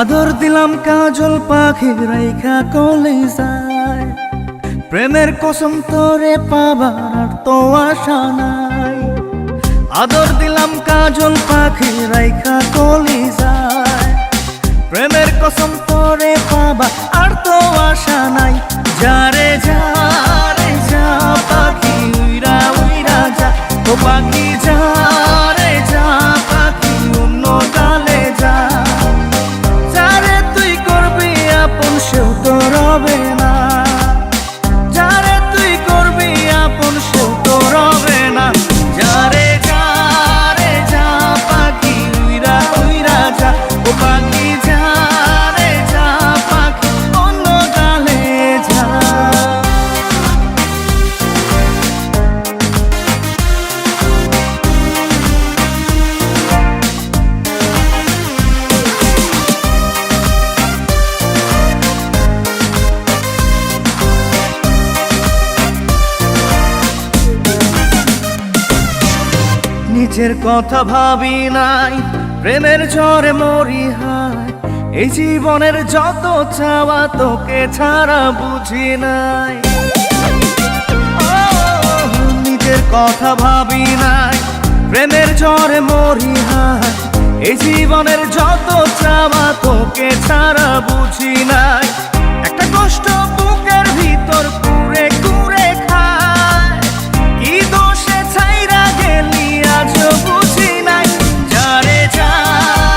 আদর দিলাম কাজল পাখি রাইখা কলিজায়, প্রেমের কসম তোরে পাবার তো আশা নাই। আদর দিলাম কাজল পাখি রাইখা কলিজায়, প্রেমের কসম তোরে পাবা আর তো আশা নাই। যারে যা রে যা পাখি উইরা উইরা যা, ও পাখি যা রে যা পাখি অন্য ডালে যা। যারে তুই করবি আপন সেও তো রবে না, যারে তুই করবি আপন সেও তো রবে না। যারে যা রে যা পাখি উইরা উইরা যা, ও পাখি যা রে যা পাখি অন্য ডালে যা। নিজের কথা ভাবি নাই, প্রেমের ঝড়ে মরি হায়। এই জীবনের যত চাওয়া তোকে ছাড়া বুঝি নাই। নিজের কথা ভাবি নাই, প্রেমের ঝড়ে মরি হায়। এই জীবনের যত চাওয়া তোকে ছাড়া বুঝি নাই। একটা কষ্ট বুকের ভিতর কুরে কুরে খায়, কি দোষে ছাইরা গেলি আজও বুঝি নাই। যারে যা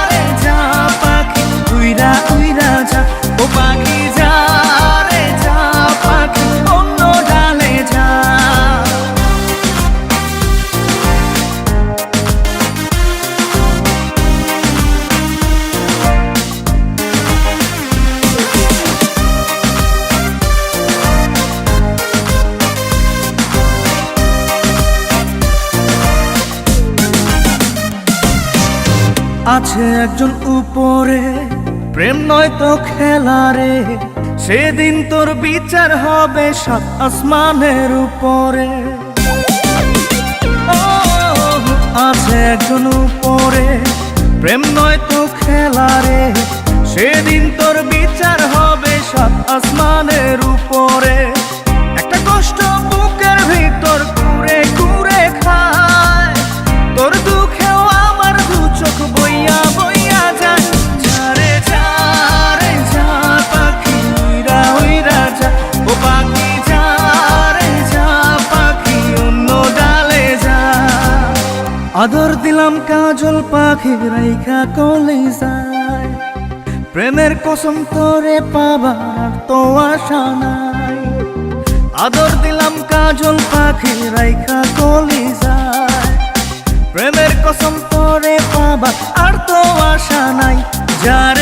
রে যা পাখি উইরা উইরা যা, ও পাখি যা রে যা পাখি অন্য ডালে যা। আছে একজন উপরে, প্রেম নয় তো খেলা রে। সেদিন তোর বিচার হবে সাত আসমানের উপরে। আছে একজন উপরে, প্রেম নয় তো খেলা রে। সেদিন তোর বিচার হবে সাত আসমানের উপরে। একটা কষ্ট বুকের ভিতর কুরে কুরে খায়, তোর দুঃখেও আমার দু চোখ বইয়া বইয়া যায়। যারে যা রে যা পাখি উইরা উইরা যা, ও পাখি যা রে যা পাখি অন্য ডালে যা। আদর দিলাম কাজল পাখি রাইখা কলিজায়, প্রেমের কসম তোরে পাবার তো আশা নাই। আদর দিলাম কাজল পাখি রাইখা কলিজায়, প্রেমের কসম তোরে পাবা আর তো আশা নাই। যারে